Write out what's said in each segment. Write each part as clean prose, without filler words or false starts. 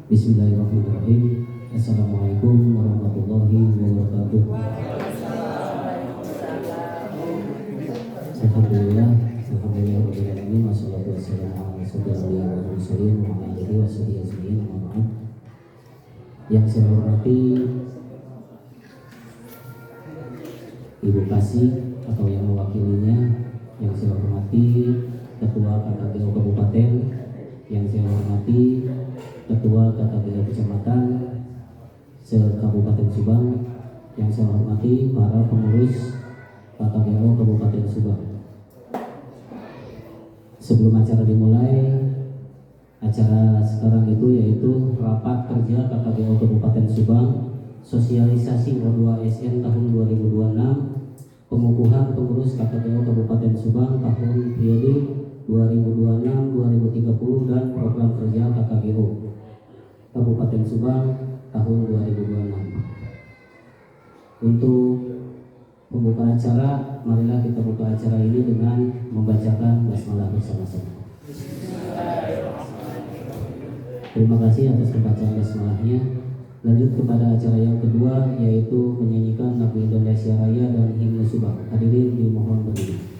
Bismillahirrahmanirrahim. Assalamualaikum warahmatullahi wabarakatuh. Alhamdulillah, alhamdulillah, wassalatu wassalamu ala rasulillah wa ala alihi washabihi ajmain. Yang saya hormati Ibu Kasih atau yang mewakilinya, yang saya hormati Ketua KKGO Kabupaten, yang saya hormati Ketua KKGO Kecamatan se-Kabupaten Subang, yang saya hormati para pengurus KKGO Kabupaten Subang. Sebelum acara dimulai, acara sekarang itu yaitu rapat kerja KKGO Kabupaten Subang, sosialisasi O2ASN tahun 2026, pengukuhan pengurus KKGO Kabupaten Subang tahun periode 2026-2030 dan program kerja KKGO Kabupaten Subang tahun 2026. Untuk pembuka acara, marilah kita buka acara ini dengan membacakan basmalah bersama-sama. Terima kasih atas pembacaan basmalahnya. Lanjut kepada acara yang kedua, yaitu menyanyikan lagu Indonesia Raya dan Himne Subang. Hadirin dimohon berdiri.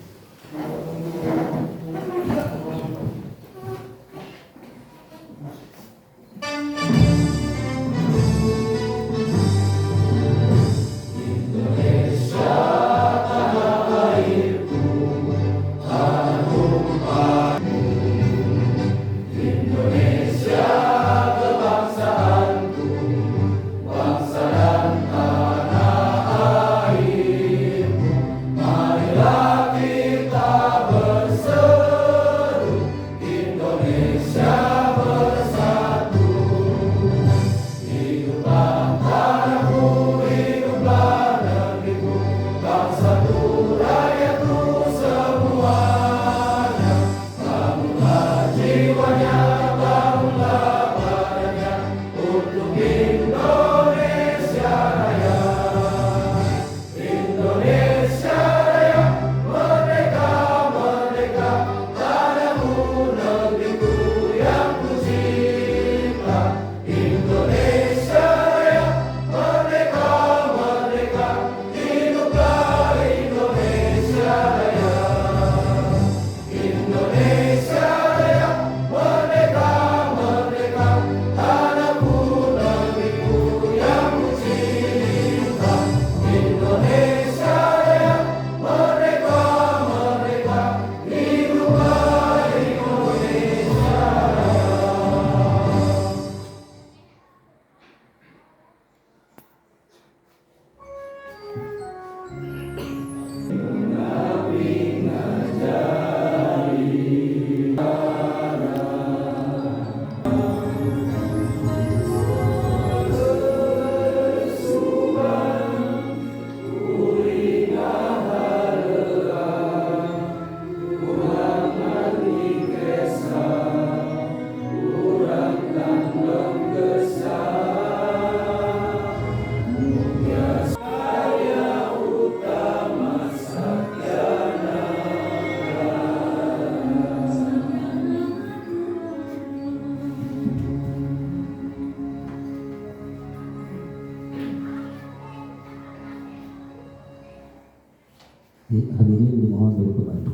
Hadirin dimohon duduk kembali.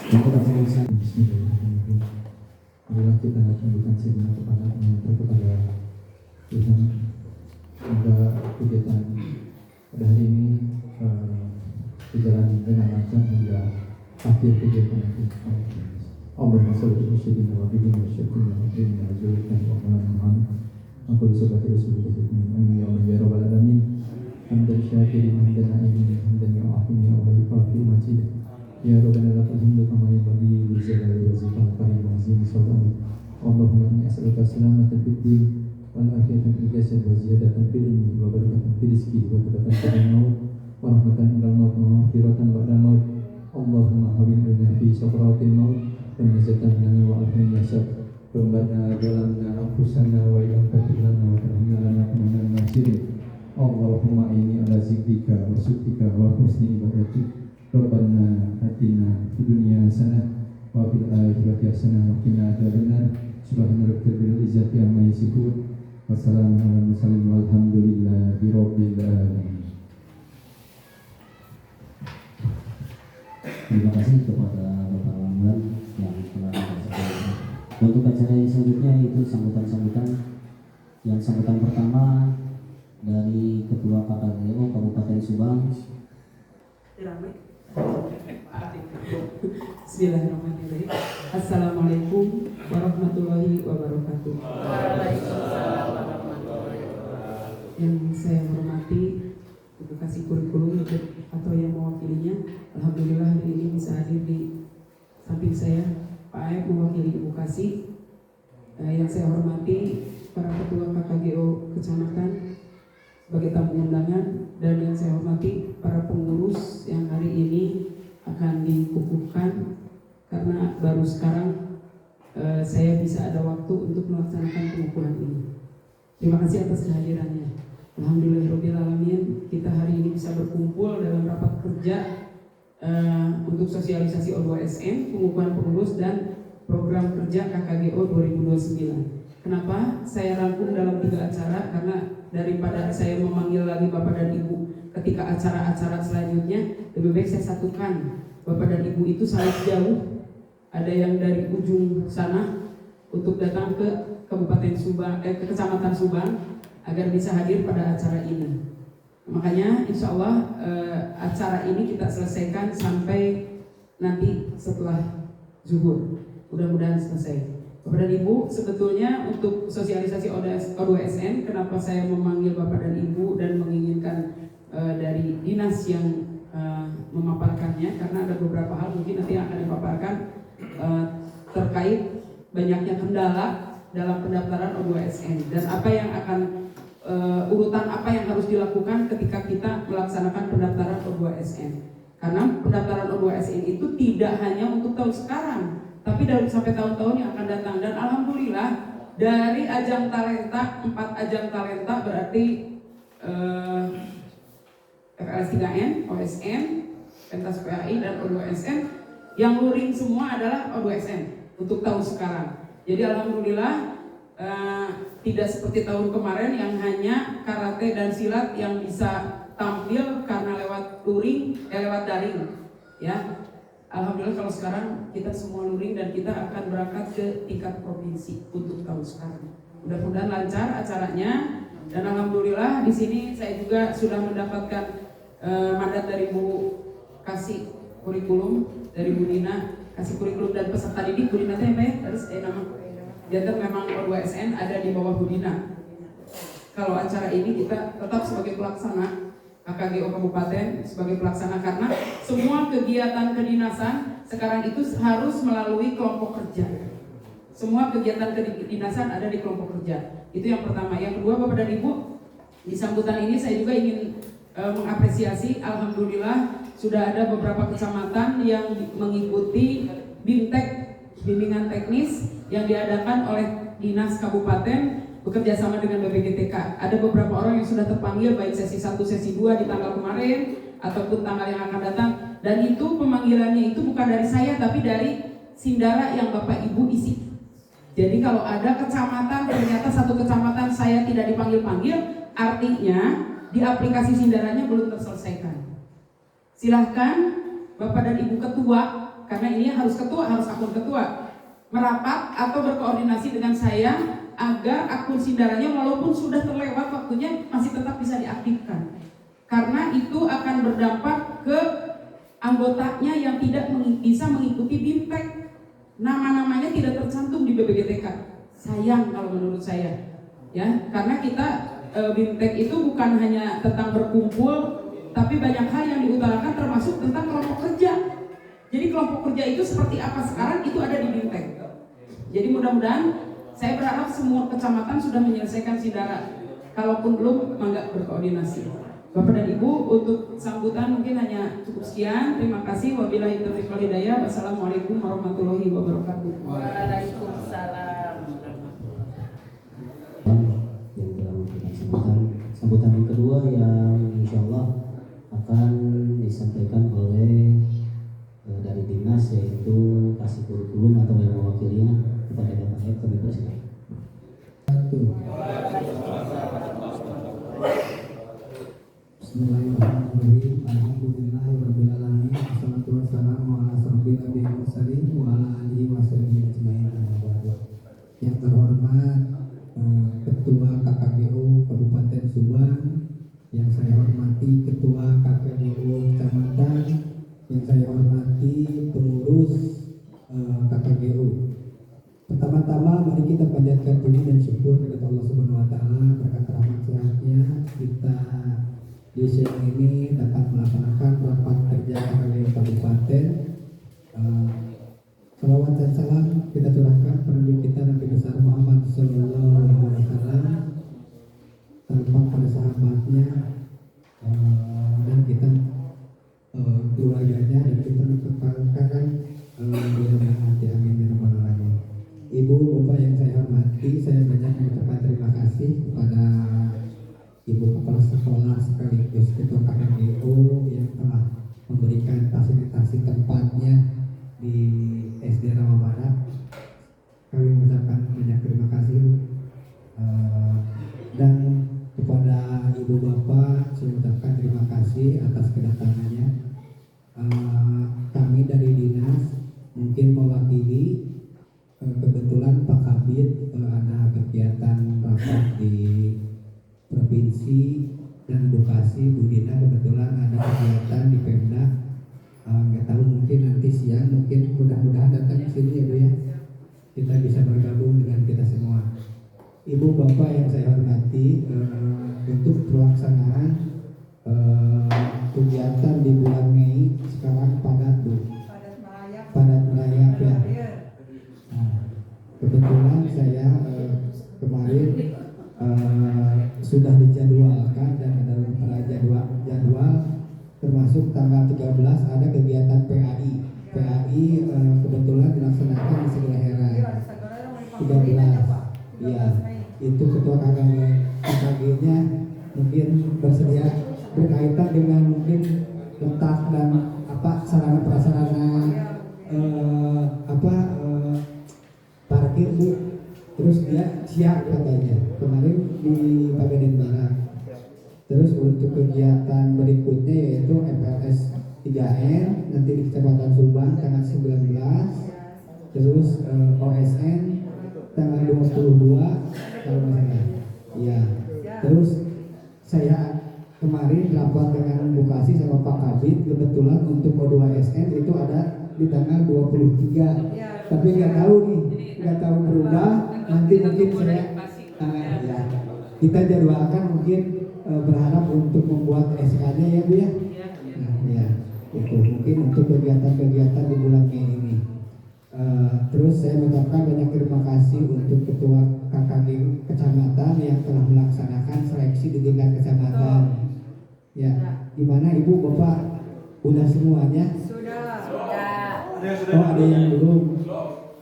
Yang kita selesai. Bismillahirrahmanirrahim. Marilah kita tundukkan sejenak kepada Tuhan. Semoga kegiatan pada hari ini berjalan dengan lancar hingga akhir kegiatan itu. Allahumma shalli ala sayyidina wa nabiyyina wa syafi'ina wa nabiyyina wa jawabkan wa Muhammad. Aku disebut Rasulullah Amin ya rabbal alamin. Hamdan syakirin hamdan na'imin hamdan ya'afini wa yukafi majid. Ya Rabbana lakal hamdu kama yanbaghi li jalali wajhika al-karim wa azimi sultanik. Allahumma inni as'aluka salamatan fid din wal afiyatan fil jasad wa ziyadatan fil ilmi wa barakatan fil rizqi wa tobatan fil maut wa rahmatan indal maut wa maghfiratan ba'dal maut. Allahumma hawwin lana fi sakratil maut wa najatan lana wa afina yasab. Rabbana zalamna anfusana wa illam taghfir lana wa tarhamna lanakunanna minal khasirin. Allahumma inni ala zikrika wa syukrika wa husni ibadatik. Rabbana atina fid dunya hasanah wa fil akhirati hasanah wa qina adzabannar. Subhana rabbika izzati amma yasifun. Wassalamu ala mursalin walhamdulillahi rabbil alamin. Terima kasih kepada Bapak Lamban yang telah membacakan. Untuk acara yang selanjutnya itu sambutan-sambutan. Yang sambutan pertama dari Ketua KKGO Kabupaten Subang. Bismillahirrahmanirrahim. Assalamualaikum warahmatullahi wabarakatuh. Waalaikumsalam warahmatullahi wabarakatuh. Yang saya hormati Ibu Kasih Kurikulum atau yang mewakilinya, alhamdulillah hari ini bisa hadir di samping saya Pak Aep mewakili Ibu Kasih. Yang saya hormati para ketua KKGO kecamatan sebagai tamu undangan, dan yang saya hormati para pengurus yang hari ini akan dikukuhkan karena baru sekarang saya bisa ada waktu untuk melaksanakan pengukuhan ini. Terima kasih atas kehadirannya. Alhamdulillahirrahmanirrahim, kita hari ini bisa berkumpul dalam rapat kerja untuk sosialisasi O2SN, pengukuhan pengurus dan program kerja KKGO 2029. Kenapa saya rangkum dalam 3 acara? Karena daripada saya memanggil lagi Bapak dan Ibu ketika acara-acara selanjutnya, lebih baik saya satukan. Bapak dan Ibu itu sangat jauh, ada yang dari ujung sana untuk datang ke Kabupaten Subang, ke Kecamatan Subang agar bisa hadir pada acara ini. Makanya insya Allah acara ini kita selesaikan sampai nanti setelah zuhur. Mudah-mudahan selesai. Bapak dan Ibu, sebetulnya untuk sosialisasi O2SN, kenapa saya memanggil Bapak dan Ibu dan menginginkan dari dinas yang memaparkannya, karena ada beberapa hal mungkin nanti yang akan dipaparkan terkait banyaknya kendala dalam pendaftaran O2SN dan apa yang akan urutan apa yang harus dilakukan ketika kita melaksanakan pendaftaran O2SN. Karena pendaftaran O2SN itu tidak hanya untuk tahun sekarang, tapi dari sampai tahun-tahun yang akan datang. Dan alhamdulillah dari ajang talenta, 4 ajang talenta berarti FLS 3N, OSN, pentas PAI dan O2SN, yang luring semua adalah O2SN untuk tahun sekarang. Jadi alhamdulillah tidak seperti tahun kemarin yang hanya karate dan silat yang bisa tampil karena lewat luring, lewat daring, ya. Alhamdulillah kalau sekarang kita semua luring dan kita akan berangkat ke tingkat provinsi untuk tahun sekarang. Mudah-mudahan lancar acaranya, dan alhamdulillah di sini saya juga sudah mendapatkan mandat dari Bu Kasih Kurikulum, dari Bu Dina Kasih Kurikulum dan peserta didik. Bu Dina teh harus nama jantan memang O2SN ada di bawah Bu Dina. Kalau acara ini kita tetap sebagai pelaksana, KKGO Kabupaten sebagai pelaksana, karena semua kegiatan kedinasan sekarang itu harus melalui kelompok kerja. Semua kegiatan kedinasan ada di kelompok kerja. Itu yang pertama. Yang kedua, Bapak dan Ibu, di sambutan ini saya juga ingin mengapresiasi, alhamdulillah sudah ada beberapa kecamatan yang mengikuti BIMTEK, bimbingan teknis yang diadakan oleh Dinas Kabupaten bekerja sama dengan BPGTK. Ada beberapa orang yang sudah terpanggil baik sesi 1, sesi 2 di tanggal kemarin ataupun tanggal yang akan datang. Dan itu pemanggilannya itu bukan dari saya tapi dari Sindara yang Bapak Ibu isi. Jadi kalau ada kecamatan ternyata satu kecamatan saya tidak dipanggil-panggil, artinya di aplikasi Sindaranya belum terselesaikan. Silahkan Bapak dan Ibu Ketua, karena ini harus ketua, harus akun ketua, merapat atau berkoordinasi dengan saya agar akun Sindaranya walaupun sudah terlewat waktunya masih tetap bisa diaktifkan. Karena itu akan berdampak ke anggotanya yang tidak bisa mengikuti BIMTEK. Nama-namanya tidak tercantum di BPGTK. Sayang kalau menurut saya. Ya, karena kita BIMTEK itu bukan hanya tentang berkumpul, tapi banyak hal yang diutarakan termasuk tentang kelompok kerja. Jadi kelompok kerja itu seperti apa sekarang itu ada di BIMTEK. Jadi mudah-mudahan saya berharap semua kecamatan sudah menyelesaikan Sindara. Kalaupun belum, mangga berkoordinasi. Bapak dan Ibu, untuk sambutan mungkin hanya cukup sekian. Terima kasih. Wabillahi taufiq wal hidayah. Wassalamualaikum warahmatullahi wabarakatuh. Waalaikumsalam. Yang telah memberikan sambutan yang kedua yang insya Allah akan disampaikan oleh dari dinas, yaitu kasih kurikulum atau yang mewakilinya kepada Bapak F. Kami persilakan. Bismillahirrahmanirrahim. Alhamdulillahirabbil alamin. Wassalatu wassalamu ala asrofil anbiya'i wal mursalin wa ala alihi wa sahbihi ajmain. Yang terhormat Ketua KKGU Kabupaten Subang, yang saya hormati Ketua KKGU Kecamatan, yang saya hormati pengurus KKGU. Pertama-tama mari kita panjatkan puji dan syukur kepada Allah Subhanahu wa taala, berkat rahmat sehatnya kita di siang ini dapat melaksanakan rapat kerja KKGU Kabupaten. Salawat dan salam kita curahkan pada Nabi kita Nabi besar Muhammad Sallallahu Alaihi Wasallam, tanpa pada sahabatnya dan kita keluarganya, dan kita mempercayakan di rumah hati, amin ya rabbal alamin. Ibu bapak yang saya hormati, saya banyak mengucapkan terima kasih kepada Ibu Kepala Sekolah sekaligus Ketua KKGU yang telah memberikan fasilitasi tempatnya di SD Rawa Barat. Kami mengucapkan banyak terima kasih, dan kepada ibu bapak saya mengucapkan terima kasih atas kedatangannya. Kami dari dinas mungkin mewakili, kebetulan Pak Kabid ada kegiatan rapat di provinsi, dan Bu Kasih, Bu Dina kebetulan ada kegiatan di Pemda. Nggak tahu, mungkin nanti siang, mungkin mudah-mudahan datang ke sini ya Bu ya, kita bisa bergabung dengan kita semua. Ibu bapak yang saya hormati, untuk pelaksanaan kegiatan di bulan Mei sekarang padat Bu, padat merayap ya. Nah, kebetulan saya kemarin sudah dijadwalkan dan ada jadwal termasuk tanggal 13 ada kegiatan PAI. PAI kebetulan dilaksanakan di Segelehera 13. Ya, itu ketua KKG-nya mungkin bersedia berkaitan dengan mungkin letak dan sarana prasarana parkir Bu. Terus dia siap katanya kemarin di Pagaden Barat. Terus untuk kegiatan berikutnya yaitu FLS 3N nanti di Kecamatan Subang tanggal 19, terus OSN tanggal 22 kalau nggak salah. Ya. Terus saya kemarin rapat dengan Bu Kasih sama Pak Kabid, kebetulan untuk O2SN itu ada di tanggal 23. Tapi nggak tahu nih, nggak tahu berubah. Nanti mungkin saya ya kita jadwalkan, mungkin berharap untuk membuat SK-nya ya Bu ya. Nah, ya itu mungkin untuk kegiatan-kegiatan di bulan Mei ini. Terus saya mengucapkan banyak terima kasih untuk Ketua KKG Kecamatan yang telah melaksanakan seleksi di tingkat kecamatan. Ya, gimana Ibu Bapak udah semuanya? Sudah. Oh ada yang belum.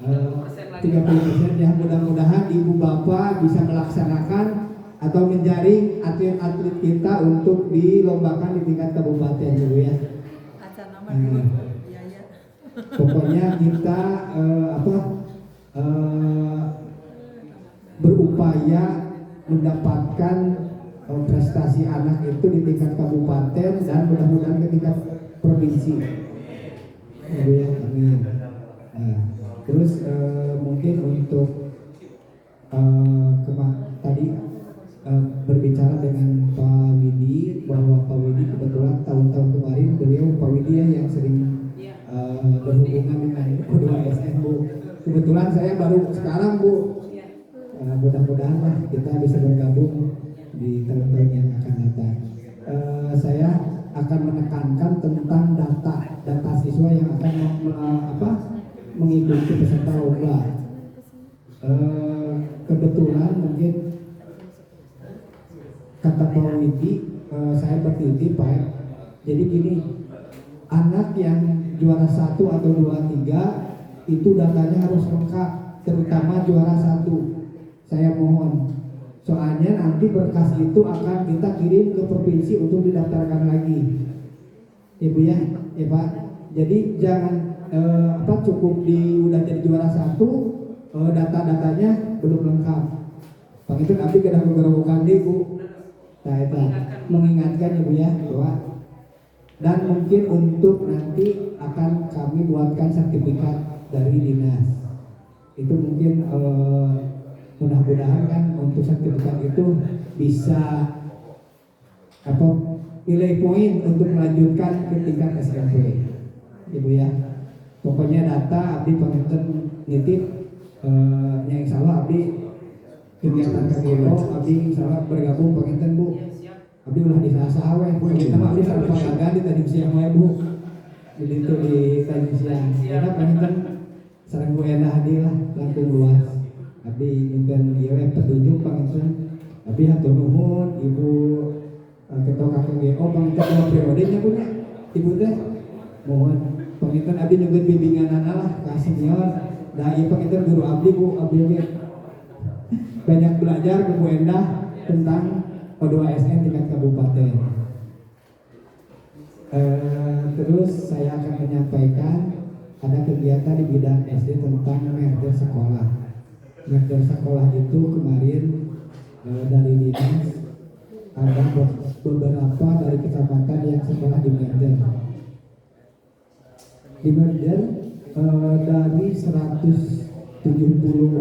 30% ya, mudah-mudahan Ibu Bapak bisa melaksanakan atau menjaring atlet-atlet kita untuk dilombakan di tingkat kabupaten dulu ya. Pokoknya kita berupaya mendapatkan prestasi anak itu di tingkat kabupaten dan mudah-mudahan ke tingkat provinsi. Ya, amin. Nah, terus mungkin untuk tadi berbicara dengan Pak Widi, bahwa Pak Widi kebetulan tahun-tahun kemarin beliau Pak Widi yang sering berhubungan dengan O2SN Bu. Kebetulan saya baru sekarang Bu. Mudah-mudahan lah kita bisa bergabung di tahun-tahun yang akan datang. Saya akan menekankan tentang data siswa yang akan mengikuti peserta lomba. Kebetulan mungkin kata Pak Widi, saya bertitip Pak. Jadi gini, anak yang juara 1 atau 2, 3 itu datanya harus lengkap, terutama juara 1. Saya mohon, soalnya nanti berkas itu akan kita kirim ke provinsi untuk didaftarkan lagi. Ibu ya, Pak. Jadi jangan cukup udah jadi juara 1, data-datanya belum lengkap. Pak itu nanti kita gerobokan deh Bu. Nah itu mengingatkan Ibu ya bahwa dan mungkin untuk nanti akan kami buatkan sertifikat dari dinas. Itu mungkin mudah-mudahan kan untuk sertifikat itu bisa nilai poin untuk melanjutkan ke tingkat SMP. Ibu ya. Pokoknya data abdi panginten nitip yang insyaallah abdi kegiatan KGO abdi insyaallah bergabung panginten Bu. Abdi ulah disaha we. Kita mah abdi sareng pagagan di tadi siang we Bu. Jadi itu di tadi siang. Kita panginten sareng Bu Endah hadi lah langkung luas. Abdi ingin ieu petunjuk panginten. Abdi hatur nuhun Ibu Ketua KGO panginten dua periodenya punya. Ibu teh mohon panginten abdi nyugun bimbingan lah ka senior. Da ieu panginten guru abdi Bu, abdi ge banyak belajar ke Bu Endah tentang O2SN tingkat kabupaten. Terus saya akan menyampaikan ada kegiatan di bidang SD tentang merger sekolah. Merger sekolah itu kemarin dari dinas ada beberapa dari kecamatan yang sekolah di merger. Di merger dari 170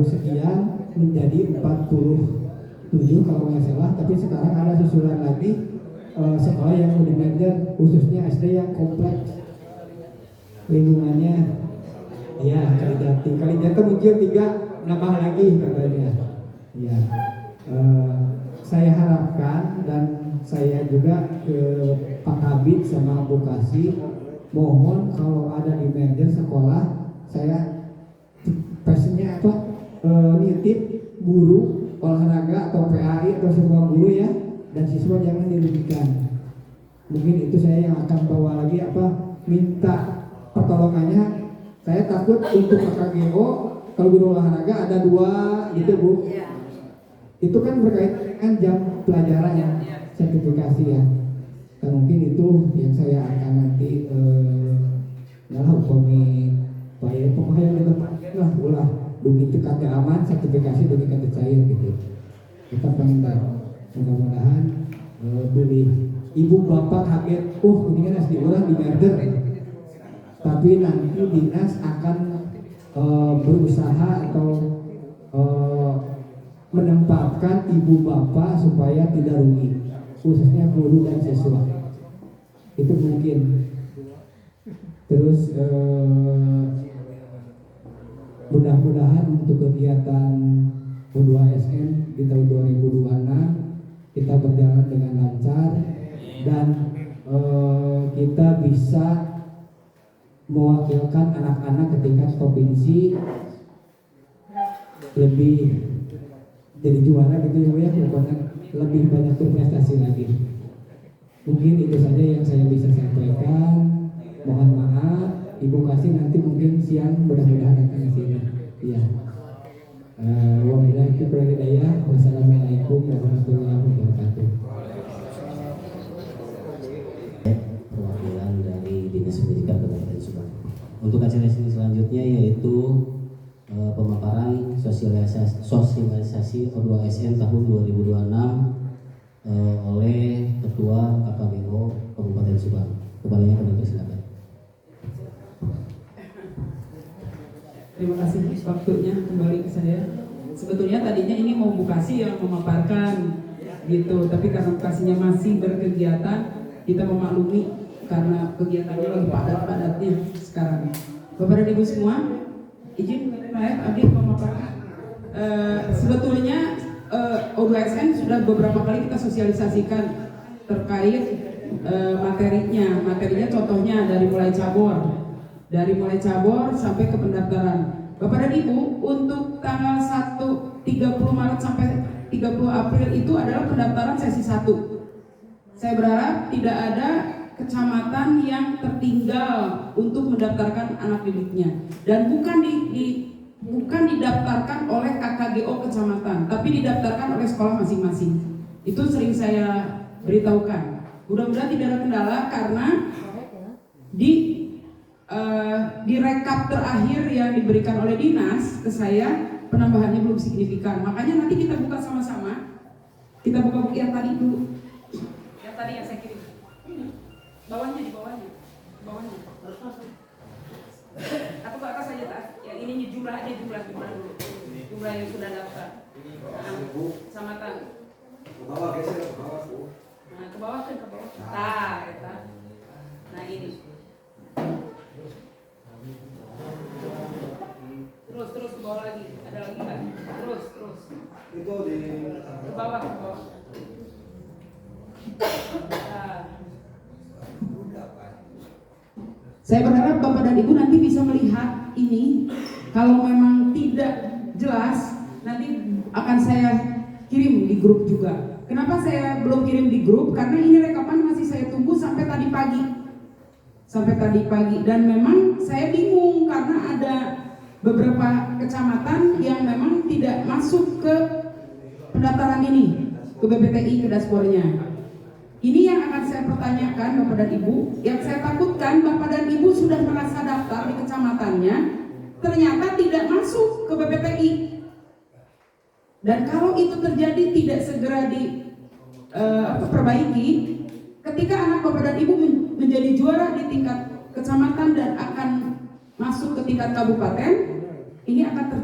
sekian menjadi 47 kalau nggak salah, tapi sekarang ada susulan lagi sekolah yang mau di merger, khususnya SD yang kompleks lingkungannya ya Kalijati mungkin 3 nambah lagi katanya ya. Saya harapkan dan saya juga ke Pak Kabid sama Bu Kasih mohon kalau ada di merger sekolah saya pesennya nitip guru olahraga atau PAI atau semua guru ya, dan siswa jangan dirugikan. Mungkin itu saya yang akan bawa lagi minta pertolongannya. Saya takut untuk KGO kalau guru olahraga ada 2 gitu Bu. Itu kan berkaitan dengan jam pelajaran ya, sertifikasi ya. Dan mungkin itu yang saya akan nanti pokoknya yang ditempatkan lah ulah begitu kagak aman sertifikasi dugi kagak cair gitu. Kita pengen mudah-mudahan beli ibu bapak kaget ini kan SD orang di merger, tapi nanti dinas akan berusaha atau menempatkan ibu bapak supaya tidak rugi, khususnya guru dan siswa itu mungkin. Terus mudah-mudahan untuk kegiatan O2SN di tahun 2026 kita berjalan dengan lancar dan kita bisa mewakilkan anak-anak ke tingkat provinsi lebih jadi juara gitu ya, pokoknya lebih banyak berprestasi lagi. Mungkin itu saja yang saya bisa sampaikan. Mohon maaf, Ibu Kasih nanti mungkin siang mudah-mudahan akan ke sini. Iya. Wabillahi taufiq wal hidayah. Wassalamualaikum warahmatullahi wabarakatuh. Perwakilan dari Dinas Pendidikan Kabupaten Subang. Untuk acara sini selanjutnya yaitu pemaparan sosialisasi O2SN tahun 2026 oleh Ketua KKBO Kabupaten Subang. Kembalinya kami persilakan. Terima kasih waktunya kembali ke saya. Sebetulnya tadinya ini mau Bu Kasih yang memaparkan gitu, tapi karena Bu Kasihnya masih berkegiatan, kita memaklumi karena kegiatannya lagi padat-padatnya sekarang. Bapak dan Ibu semua, izin saya Adit memaparkan. Sebetulnya O2SN sudah beberapa kali kita sosialisasikan terkait materinya. Materinya contohnya dari mulai cabur sampai ke pendaftaran. Bapak dan Ibu, untuk tanggal 30 Maret sampai 30 April itu adalah pendaftaran sesi 1. Saya berharap tidak ada kecamatan yang tertinggal untuk mendaftarkan anak didiknya, dan bukan didaftarkan oleh KKGO kecamatan, tapi didaftarkan oleh sekolah masing-masing. Itu sering saya beritahukan. Mudah-mudahan tidak ada kendala karena di di rekap terakhir yang diberikan oleh dinas ke saya penambahannya belum signifikan. Makanya nanti kita buka sama-sama. Kita buka buku yang tadi dulu. Yang tadi yang saya kirim. Bawahnya di bawahnya. Bawahnya. Atau ke atas aja tak? Yang ini jumlah dulu. Jumlah yang sudah daftar. Sama tan. Ke bawah geser ke bawah. Nah, ke bawah kan ke bawah. Tah, eta. Nah, ini. Terus ke bawah lagi. Ada lagi kan? Terus. Itu di Ke bawah. Nah. Saya berharap Bapak dan Ibu nanti bisa melihat ini. Kalau memang tidak jelas, nanti akan saya kirim di grup juga. Kenapa saya belum kirim di grup? Karena ini rekapan masih saya tunggu sampai tadi pagi. Dan memang saya bingung karena ada beberapa kecamatan yang memang tidak masuk ke pendaftaran ini, ke BPTI, ke dashboardnya. Ini yang akan saya pertanyakan Bapak dan Ibu. Yang saya takutkan Bapak dan Ibu sudah merasa daftar di kecamatannya, ternyata tidak masuk ke BPTI. Dan kalau itu terjadi tidak segera diperbaiki, ketika anak Bapak dan Ibu menjadi juara di tingkat kecamatan dan akan masuk ke tingkat kabupaten, ini akan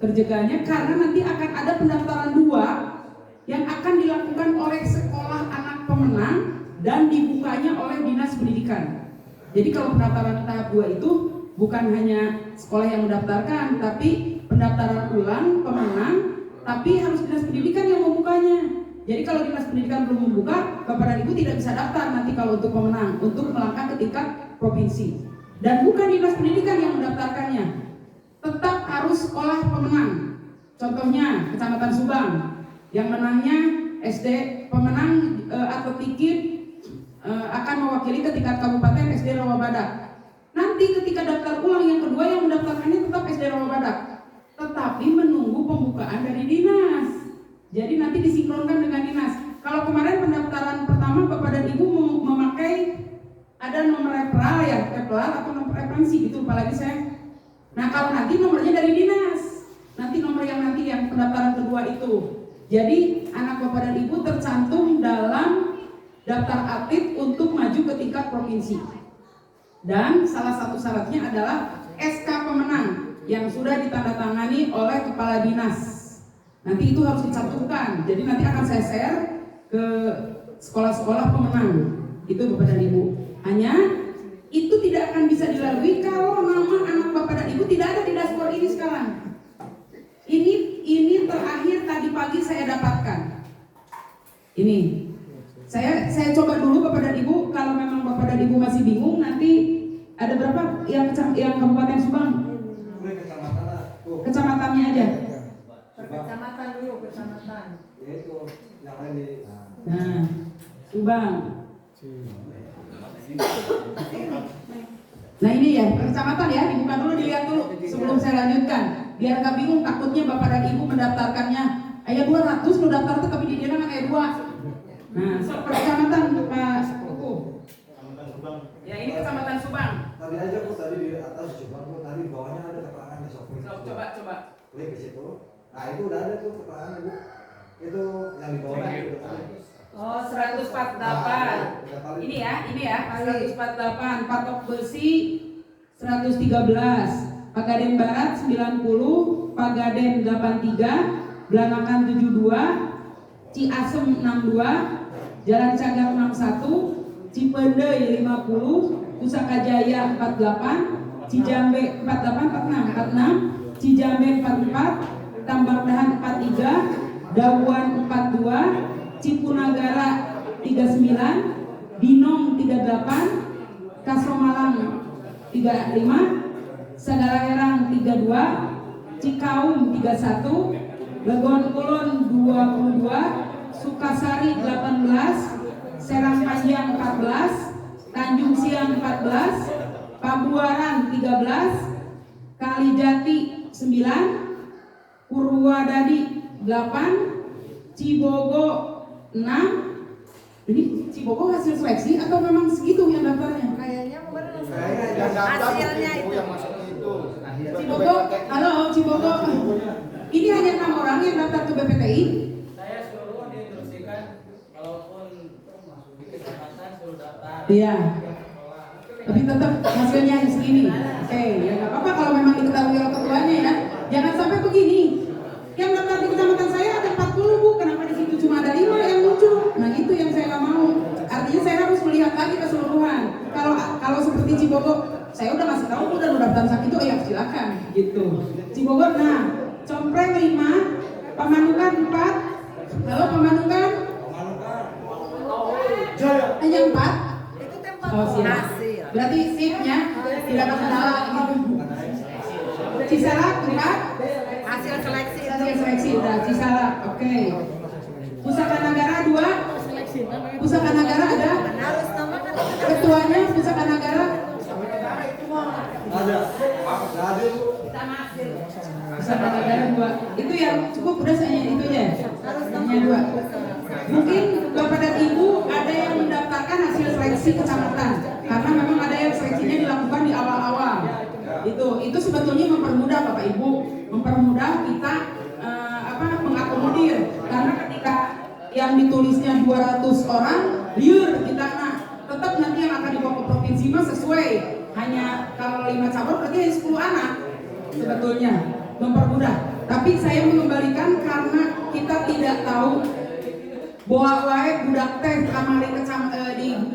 terjegalnya karena nanti akan ada pendaftaran 2 yang akan dilakukan oleh sekolah anak pemenang dan dibukanya oleh Dinas Pendidikan. Jadi kalau pendaftaran tahap 2 itu bukan hanya sekolah yang mendaftarkan, tapi pendaftaran ulang pemenang, tapi harus Dinas Pendidikan yang membukanya. Jadi kalau Dinas Pendidikan belum membuka, Bapak dan Ibu tidak bisa daftar nanti kalau untuk pemenang, untuk melangkah ke tingkat provinsi. Dan bukan Dinas Pendidikan yang mendaftarkannya, tetap harus sekolah pemenang. Contohnya Kecamatan Subang, yang menangnya SD pemenang atletik akan mewakili ke tingkat kabupaten SD Rawabadak. Nanti ketika daftar ulang yang kedua yang mendaftarkannya tetap SD Rawabadak, tetapi menunggu pembukaan dari dinas. Jadi nanti disinkronkan dengan dinas. Kalau kemarin pendaftaran pertama Bapak dan Ibu memakai ada nomor referral atau nomor referensi gitu, apalagi saya. Nah kalau nanti nomornya dari dinas, nanti nomor yang pendaftaran kedua itu. Jadi anak Bapak dan Ibu tercantum dalam daftar atlet untuk maju ke tingkat provinsi. Dan salah satu syaratnya adalah SK pemenang yang sudah ditandatangani oleh kepala dinas. Nanti itu harus dicantumkan. Jadi nanti akan saya share ke sekolah-sekolah pemenang. Itu Bapak dan Ibu. Hanya itu tidak akan bisa dilalui kalau nama anak Bapak dan Ibu tidak ada di dashboard ini sekarang. Ini terakhir tadi pagi saya dapatkan. Ini saya coba dulu Bapak dan Ibu. Kalau memang Bapak dan Ibu masih bingung, nanti ada berapa yang Kabupaten Subang? Kecamatannya aja. Kecamatan dulu, kecamatan. Itu yang lain di Nah, Subang. Nah ini ya kecamatan ya, dibuka dulu, dilihat dulu sebelum saya lanjutkan. Biar nggak bingung, takutnya Bapak dan Ibu mendaftarkannya ayat 200 lu daftar tuh tapi di dia kan ayat 2. Nah, kecamatan Pak Kuku. Ya ini kecamatan Subang. tadi aja kok tadi di atas coba kok tadi di bawahnya ada keterangan di software. Coba. Klik ke situ. Nah itu udah ada tuh keterangan Bu. Itu yang di bawah itu. Oh 148. Ini ya 148. Patok besi 113. Pagaden Barat 90, Pagaden 83, Belanakan 72, Ciasem 62, Jalan Cagak 61, Cipendei 50, Pusaka Jaya 48, Cijambe 46, Cijambe 44, Tambak Dahan 43, Dawan 42, Cipunagara 39, Binong 38, Kasromalang 35, Sagala-Herang 32, Cikaum 31, Legon Kulon 22, Sukasari 18, Serang Panjang 14, Tanjung Siang 14, Pabuaran 13, Kalijati 9, Purwadadi 8, Cibogo 6. Ini Cibogo hasil seleksi atau memang segitu yang daftarnya? Kayaknya benar. Kayaknya Hasilnya itu. yang masuk itu. Cibogo, halo Cibogo. Ini hanya 6 orang yang daftar ke BPTI. Saya seluruh diinstruksikan kalaupun di kecamatan suruh daftar. Iya. Tapi tetap hasilnya hanya segini. Oke, ya nggak apa-apa kalau memang diketahui oleh ketuanya ya. Jangan sampai begini. Yang daftar di kecamatan saya ada 40 Bu, kenapa di situ cuma ada 5 yang muncul? Nah itu yang saya nggak mau. Artinya saya harus melihat lagi keseluruhan. Kalau seperti Cibogo, saya udah ngasih tahu udah daftar sakit itu, ya silakan gitu. Cibogo, nah Compreng 5, Pamanukan 4. Halo Pamanukan? Hanya 4. Itu tempat Oh siap. hasil. Berarti sipnya tidak ada kendala gitu. Cisalak 4. Hasil seleksi itu. Hasil seleksi udah Cisalak, oke. Pusaka Nagara 2. Pusaka Nagara ada. Harus nama kan. Ketuanya Pusaka Nagara. Ada. Ada Bu. Pusaka Nagara 2. Itu yang cukup udah saya itu aja. Harus Hanya 2. Mungkin Bapak dan Ibu ada yang mendaftarkan hasil seleksi kecamatan karena memang ada yang seleksinya dilakukan di awal-awal. Itu sebetulnya mempermudah Bapak Ibu, mempermudah kita mengakomodir karena ketika yang ditulisnya 200 orang, liur kita tetap nanti yang akan dibawa ke provinsi mah sesuai. Hanya kalau 5 cabur berarti hanya 10 anak sebetulnya mempermudah. Tapi saya mengembalikan karena kita tidak tahu bahwa wae budak teh kamari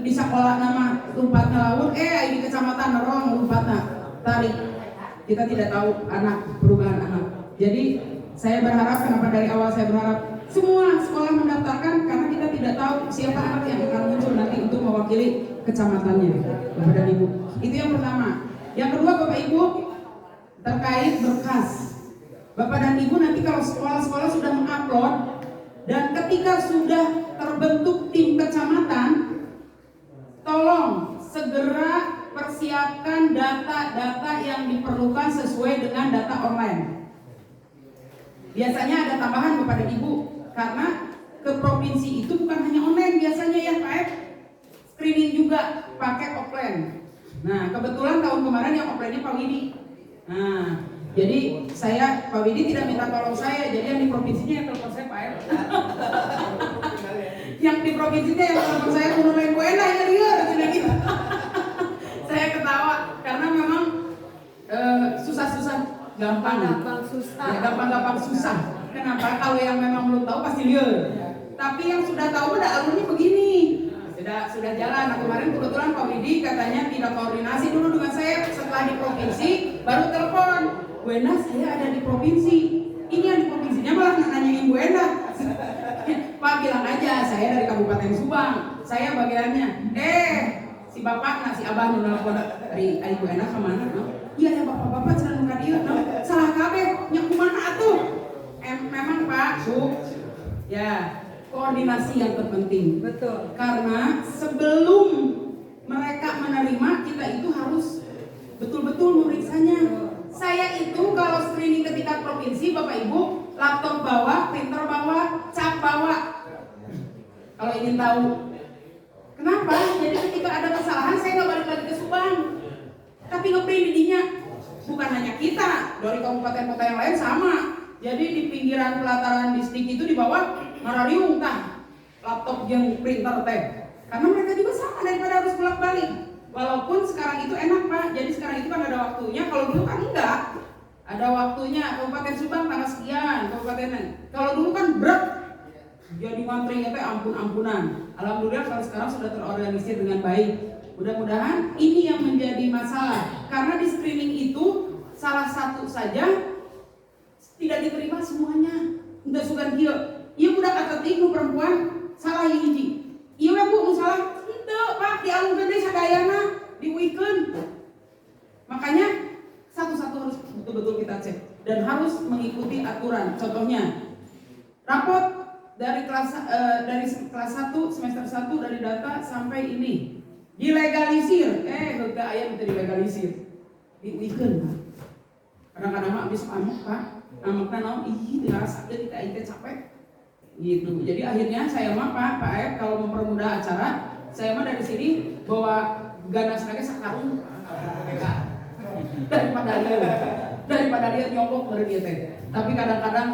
di sekolah nama lumpatna laut di kecamatan Nerong lumpatna tarik. Kita tidak tahu perubahan anak. Jadi saya berharap, kenapa dari awal saya berharap semua sekolah mendaftarkan karena kita tidak tahu siapa anak yang akan muncul nanti untuk mewakili kecamatannya, Bapak dan Ibu. Itu yang pertama. Yang kedua Bapak Ibu terkait berkas. Bapak dan Ibu nanti kalau sekolah-sekolah sudah mengupload dan ketika sudah terbentuk tim kecamatan, tolong segera persiapkan data-data yang diperlukan sesuai dengan data online. Biasanya ada tambahan kepada Ibu karena ke provinsi itu bukan hanya online biasanya ya Pak, screening juga pakai offline. Nah kebetulan tahun kemarin yang offline-nya Pak Widi. Nah jadi Pak Widi tidak minta tolong saya, jadi yang di provinsinya yang telepon saya Pak. Yang di provinsinya yang telepon saya kudu lain buena ya dia gitu. Saya ketawa karena memang susah-susah gampang susah. Ya, gampang susah. Kenapa? Kalau yang memang belum tahu pasti liur. Tapi yang sudah tahu udah alurnya begini. Sudah jalan. Nah, kemarin kebetulan Pak Widi katanya tidak koordinasi dulu dengan saya setelah di provinsi, baru telepon. Bu Enda, saya ada di provinsi. Ini yang di provinsinya malah nanyain Bu Enda. Pak bilang aja saya dari Kabupaten Subang. Saya bagiannya. Si bapak si abah nelfon dari Bu Enda kemana? Iya ya bapak-bapak jangan muka dia. Salah kabeh. Nya kumaha atuh? Memang Pak, Bu. Ya, koordinasi yang terpenting. Betul. Karena sebelum mereka menerima, kita itu harus betul-betul memeriksanya. Saya itu kalau screening ke tingkat provinsi, Bapak Ibu, laptop bawa, printer bawa, cap bawa. Kalau ingin tahu kenapa? Jadi ketika ada kesalahan, saya nggak balik lagi ke Subang, tapi ngeprint didinya. Bukan hanya kita, dari kabupaten kota yang lain sama. Jadi di pinggiran pelataran distrik itu di bawah ngarariung tah laptop yang printer teh. Karena mereka juga sama daripada harus bolak-balik. Walaupun sekarang itu enak Pak, jadi sekarang itu kan ada waktunya. Kalau dulu kan enggak, ada waktunya. Kabupaten Subang tanggal sekian, kabupaten. Kalau dulu kan berat, jadi mantrinya teh ampun-ampunan. Alhamdulillah kalau sekarang sudah terorganisir dengan baik. Mudah-mudahan ini yang menjadi masalah. Karena di screening itu salah satu saja tidak diterima semuanya. Enggak suka dia. Iya budak atletik nu perempuan salah hiji. Iya Bu nu salah. Henteu Pak di alun gede sadayana diuikeun. Makanya satu-satu harus betul-betul kita cek dan harus mengikuti aturan. Contohnya rapot dari kelas 1 semester 1 dari data sampai ini dilegalisir. Heuga aya teu dilegalisir. Diuikeun. Kadang-kadang mah abis amuk Pak. Amukna naon ih dirasa teh kita itu capek. Gitu. Jadi akhirnya saya mah Pak Aep kalau mempermudah acara, saya mah dari sini bawa ganas lagi sakarung daripada dia nyogok dari dia teh. Tapi kadang-kadang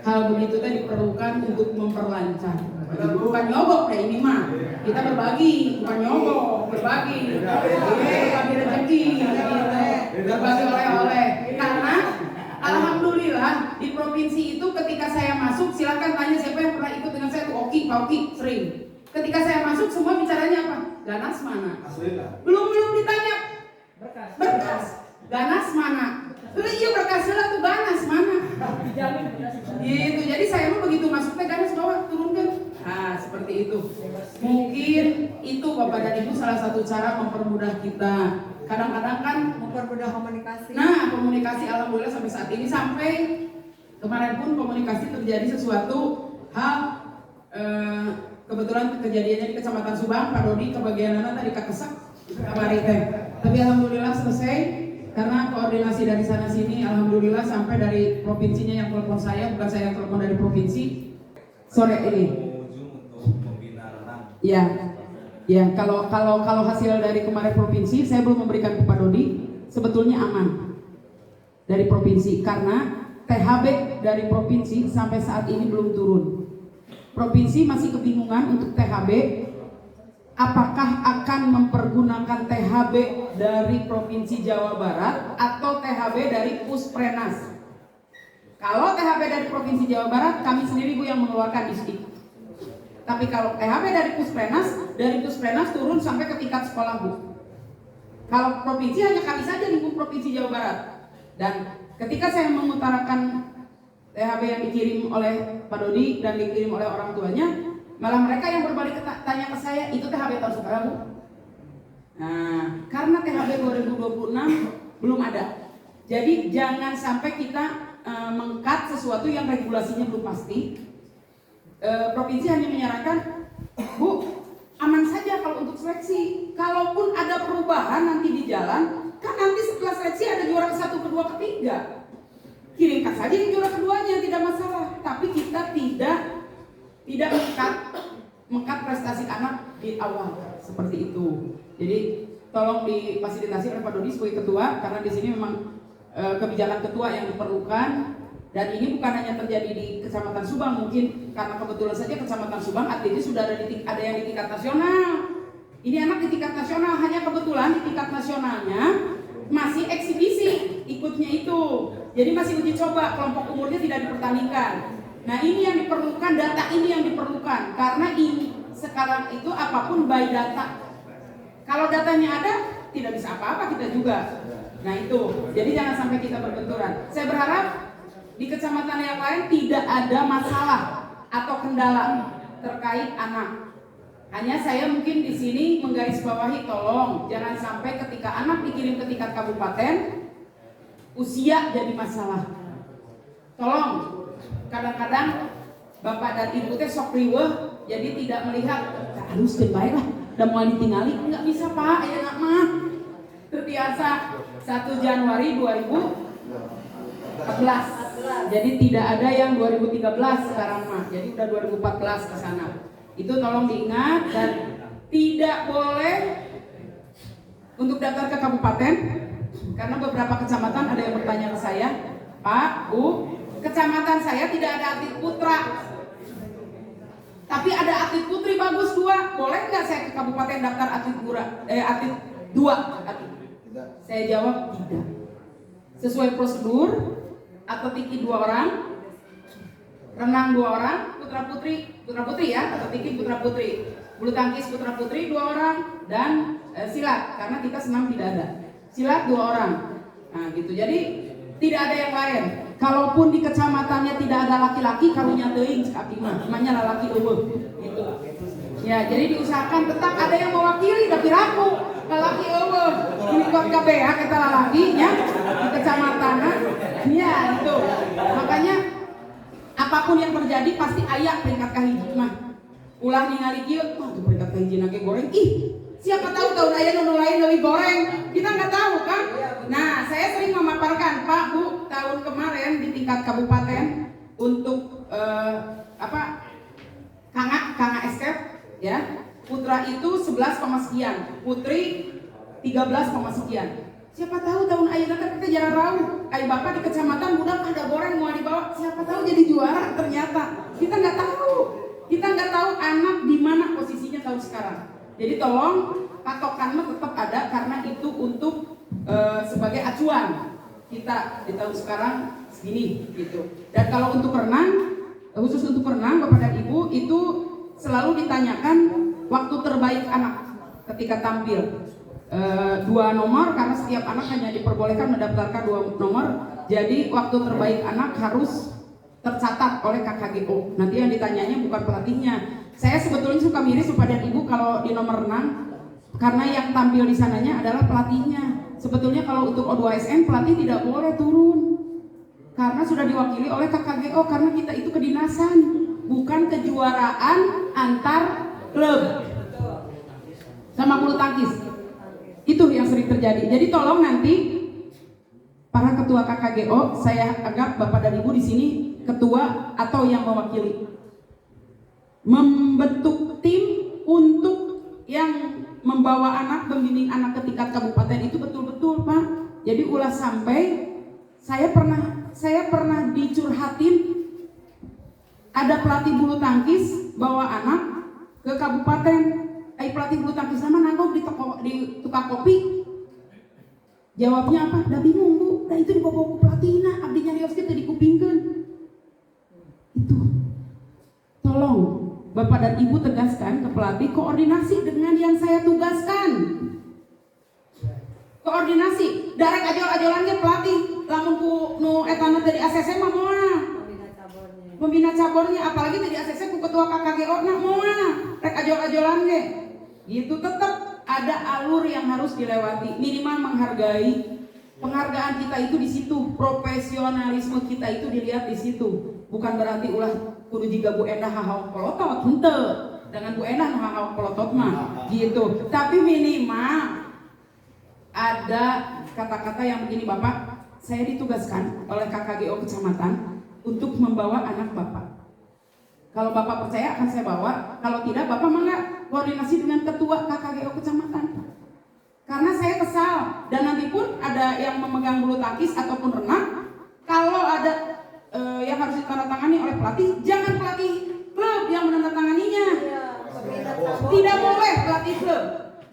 hal begitu teh diperlukan untuk memperlancar. Bukan nyogok deh ini mah. Kita berbagi, bukan nyogok, berbagi. Berbagi rezeki, berbagi oleh-oleh. Karena alhamdulillah di provinsi itu ketika saya masuk, silakan tanya siapa yang pernah ikut dengan saya tuh Oki, Pak Oki, sering. Ketika saya masuk semua bicaranya apa? Ganas mana? Belum ditanya. Berkas. Ganas mana? Iya berkasnya lah tuh ganas mana? Gitu. Jadi saya mah begitu masuk teh ganas bawa turunkan. Nah seperti itu. Mungkin itu Bapak dan Ibu salah satu cara mempermudah kita. Kadang-kadang kan Mempermudah komunikasi. Nah, komunikasi alhamdulillah sampai saat ini, sampai kemarin pun komunikasi terjadi sesuatu hal kebetulan kejadiannya di Kecamatan Subang, Pak Dodi kebagian tadi kakesak kamari teh. Tapi alhamdulillah selesai karena koordinasi dari sana sini alhamdulillah sampai dari provinsinya yang telepon saya, bukan saya yang telepon dari provinsi sore ini. Ya. Ya, kalau hasil dari kemarin provinsi, saya belum memberikan ke Pak Dodi, sebetulnya aman dari provinsi karena THB dari provinsi sampai saat ini belum turun. Provinsi masih kebingungan untuk THB, apakah akan mempergunakan THB dari provinsi Jawa Barat atau THB dari Pusprenas. Kalau THB dari provinsi Jawa Barat, kami sendiri Bu yang mengeluarkan distrik. Tapi kalau THB dari Pusprenas turun sampai ke tingkat sekolah Bu. Kalau provinsi hanya kami saja lingkup provinsi Jawa Barat. Dan ketika saya mengutarakan THB yang dikirim oleh Pak Dodi dan dikirim oleh orang tuanya, malah mereka yang berbalik tanya ke saya, itu THB tahun sekarang Bu? Nah, karena THB 2026 belum ada. Jadi jangan sampai kita meng-cut sesuatu yang regulasinya belum pasti. Provinsi hanya menyarankan, Bu, aman saja kalau untuk seleksi. Kalaupun ada perubahan nanti di jalan, kan nanti setelah seleksi ada juara ke-1, ke-2, ke-3. Kirimkan saja yang juara keduanya, tidak masalah. Tapi kita tidak meng-cut prestasi anak di awal seperti itu. Jadi tolong difasilitasi oleh Pak Dodi sebagai ketua, karena di sini memang kebijakan ketua yang diperlukan. Dan ini bukan hanya terjadi di Kecamatan Subang, mungkin karena kebetulan saja Kecamatan Subang atletnya sudah ada yang di tingkat nasional. Ini anak di tingkat nasional, hanya kebetulan di tingkat nasionalnya masih eksibisi ikutnya itu. Jadi masih uji coba, kelompok umurnya tidak dipertandingkan. Nah ini yang diperlukan, data ini yang diperlukan, karena ini sekarang itu apapun by data. Kalau datanya ada, tidak bisa apa-apa kita juga. Nah itu, jadi jangan sampai kita berbenturan. Saya berharap di kecamatan yang lain tidak ada masalah atau kendala terkait anak. Hanya saya mungkin di sini menggarisbawahi, tolong jangan sampai ketika anak dikirim ke tingkat kabupaten usia jadi masalah. Tolong, kadang-kadang bapak dan ibu teh sok riweuh, jadi tidak melihat harus baik lah, dan mau ditinggali nggak bisa Pak, ya nggak mah. Terbiasa 1 Januari 2014. Jadi tidak ada yang 2013 sekarang mah. Jadi udah 2014 ke sana. Itu tolong diingat, dan tidak boleh untuk daftar ke kabupaten karena beberapa kecamatan ada yang bertanya ke saya, Pak, Bu, kecamatan saya tidak ada atlet putra. Tapi ada atlet putri bagus 2. Boleh nggak saya ke kabupaten daftar atlet 2? Saya jawab tidak. Sesuai prosedur, atletik 2 orang, renang 2 orang, putra putri ya, atletik putra putri, bulu tangkis putra putri 2 orang, dan silat karena kita senam tidak ada. Silat 2 orang. Nah gitu. Jadi tidak ada yang lain. Kalaupun di kecamatannya tidak ada laki-laki, karunya teuing sakit mah, namanya lalaki eueuh gitu. Ya, jadi diusahakan tetap ada yang mewakili tapi ragu. Lalaki eueuh. Ini kok kabeh ya kita lalaki nya di kecamatan. Ya, itu. Makanya apapun yang terjadi pasti aya peringkat kahiji mah. Ulah ningali kieu, mah tuh peringkat kahiji nage goreng. Ih, siapa tahu tahun aya nu lain lebih goreng. Kita nggak tahu kan? Nah, saya sering memaparkan, Pak, Bu, tahun kemarin di tingkat kabupaten untuk Kanga escape ya. Putra itu 11, sekian, putri 13, siapa tahu tahun ayeuna kan kita jarang rawu. Ai bapak di kecamatan budak ada goreng mau dibawa, siapa tahu jadi juara ternyata. Kita nggak tahu. Kita nggak tahu anak di mana posisinya tahun sekarang. Jadi tolong patokannya tetap ada karena itu untuk sebagai acuan kita di tahun sekarang segini gitu. Dan kalau untuk renang, khusus untuk renang Bapak dan Ibu itu selalu ditanyakan waktu terbaik anak ketika tampil. 2 nomor karena setiap anak hanya diperbolehkan mendaftarkan 2 nomor. Jadi waktu terbaik anak harus tercatat oleh KKGO. Nanti yang ditanyanya bukan pelatihnya. Saya sebetulnya suka miris Bapak dan Ibu kalau di nomor renang karena yang tampil di sananya adalah pelatihnya. Sebetulnya kalau untuk O2SN pelatih tidak boleh turun karena sudah diwakili oleh KKGO karena kita itu kedinasan, bukan kejuaraan antar klub sama bulu tangkis. Itu yang sering terjadi. Jadi tolong nanti para ketua KKGO, saya anggap Bapak dan Ibu di sini ketua atau yang mewakili, membentuk tim untuk yang membawa anak, membimbing anak ke tingkat kabupaten itu betul-betul Pak. Jadi ulah sampai saya pernah dicurhatin ada pelatih bulu tangkis bawa anak ke kabupaten. Pelatih bulu tangkis sama nanggok di tukang kopi. Jawabnya apa? Dah bingung Bu, dah itu dibawa ke pelatihna, abdi nyarios kita dikupingkeun. Itu. Tolong Bapak dan Ibu tegaskan ke pelatih koordinasi dengan yang saya tugaskan. Koordinasi, darek ajol-ajolan ge pelatih, lamun ku nu etana tadi ACC mah moal. Pembina cabornya apalagi tadi ACC ku ketua KKGO na moal. Rek ajol-ajolan ge. Gitu tetap ada alur yang harus dilewati, minimal menghargai. Penghargaan kita itu di situ, profesionalisme kita itu dilihat di situ. Bukan berarti ulah kudu jiga Bu Endah hahaw polotot, henteu. Dengan Bu Endah hahaw polotot mah gitu. Tapi minimal ada kata-kata yang begini, Bapak, saya ditugaskan oleh KKGO kecamatan untuk membawa anak Bapak. Kalau Bapak percaya akan saya bawa, kalau tidak Bapak malah koordinasi dengan ketua KKGO kecamatan. Karena saya kesal dan nanti pun ada yang memegang bulu tangkis ataupun renang, kalau ada yang harus ditandatangani oleh pelatih, jangan pelatih klub yang menandatanganinya. Tidak boleh pelatih klub,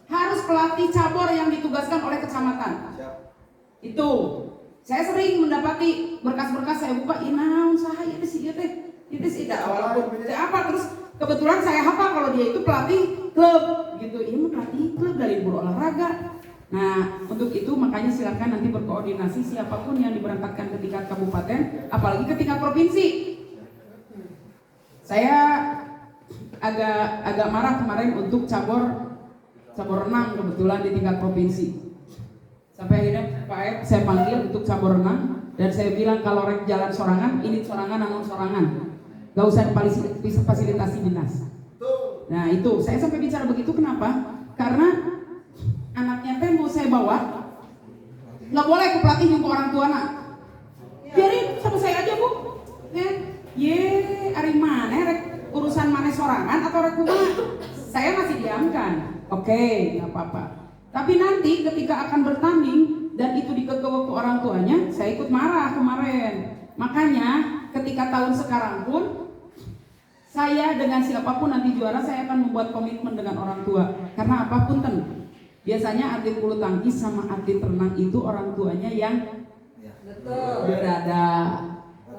harus pelatih cabur yang ditugaskan oleh kecamatan. Itu saya sering mendapati berkas-berkas saya buka, inaun saha ieu sih ieu teh. Itu sih walaupun apa terus kebetulan saya hafal kalau dia itu pelatih klub gitu. Ini mah pelatih klub dari buru olahraga. Nah, untuk itu makanya silakan nanti berkoordinasi siapapun yang diberangkatkan ke tingkat kabupaten, apalagi ke tingkat provinsi. Saya agak marah kemarin untuk cabur renang kebetulan di tingkat provinsi. Sampai akhirnya Pak Ed saya panggil untuk cabur renang dan saya bilang kalau rek jalan sorangan, ini sorangan namun sorangan. Gak usah fasilitasi dinas. Nah itu, saya sampai bicara begitu kenapa? Karena anaknya teh mau saya bawa, nggak boleh ke pelatih nyumpuk orang tua nak. Biarin sama saya aja Bu. Ari mana rek urusan mana sorangan atau rek kumaha? Saya masih diamkan. Oke, nggak apa-apa. Tapi nanti ketika akan bertanding dan itu dikekewa ke orang tuanya, saya ikut marah kemarin. Makanya ketika tahun sekarang pun saya dengan siapapun nanti juara saya akan membuat komitmen dengan orang tua. Karena apapun biasanya atlet bulu tangkis sama atlet renang itu orang tuanya yang berada.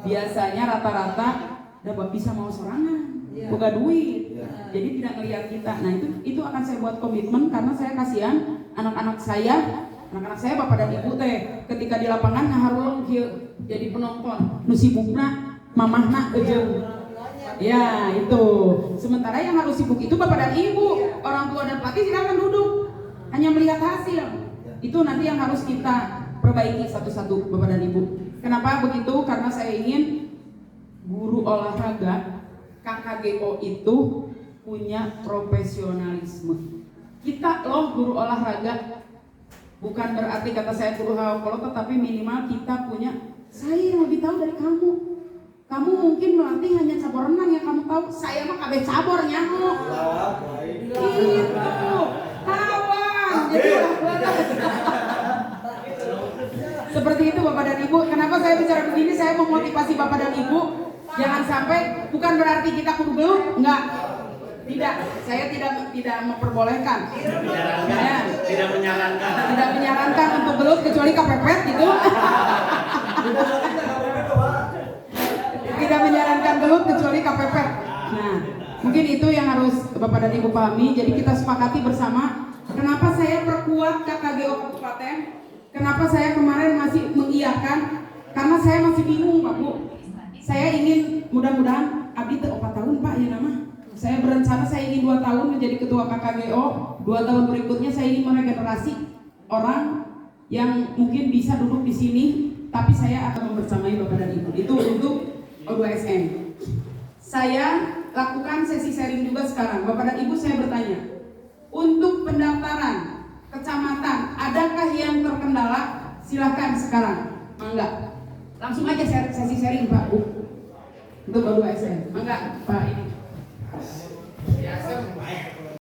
Biasanya rata-rata dapat bisa mau sorangan, buka duit. Jadi tidak ngelihat kita. Nah itu akan saya buat komitmen karena saya kasihan anak-anak saya Bapak dan Ibu teh ketika di lapangan ngaharulung kieu jadi penonton nu sibukna mamahna jeung. Ya itu. Sementara yang harus sibuk itu Bapak dan Ibu, orang tua dan pelatih silakan duduk hanya melihat hasil. Itu nanti yang harus kita perbaiki satu-satu Bapak dan Ibu. Kenapa begitu? Karena saya ingin guru olahraga KKGO itu punya profesionalisme. Kita loh guru olahraga, bukan berarti kata saya guru hawakolo, tetapi minimal kita punya, saya yang lebih tahu dari kamu. Kamu mungkin melatih hanya cabur renang yang kamu tahu, saya mah kabeh cabur nyaho. Itu kawan. Jadi Seperti itu Bapak dan Ibu. Kenapa saya bicara begini? Saya memotivasi Bapak dan Ibu. Jangan sampai, bukan berarti kita kudu gelut, enggak. Tidak, saya tidak memperbolehkan. Saya tidak menyarankan untuk gelut kecuali kepepet gitu. Tidak menyarankan gelut kecuali kepepet. Nah, mungkin itu yang harus Bapak dan Ibu pahami. Jadi kita sepakati bersama. Kenapa saya perkuat KKGO Kabupaten? Kenapa saya kemarin masih mengiyakan? Karena saya masih bingung Pak Bu. Saya ingin mudah-mudahan abdi teu 4 tahun Pak ya nama. Saya berencana saya ingin 2 tahun menjadi ketua KKGO. 2 tahun berikutnya saya ingin meregenerasi orang yang mungkin bisa duduk di sini, tapi saya akan membersamai Bapak dan Ibu. Itu untuk O2SN. Saya lakukan sesi sharing juga sekarang. Bapak dan Ibu saya bertanya, untuk pendaftaran kecamatan, adakah yang terkendala? Silakan sekarang, mangga. Langsung aja sesi sharing Pak Bu. Untuk O2SN, mangga Pak ini.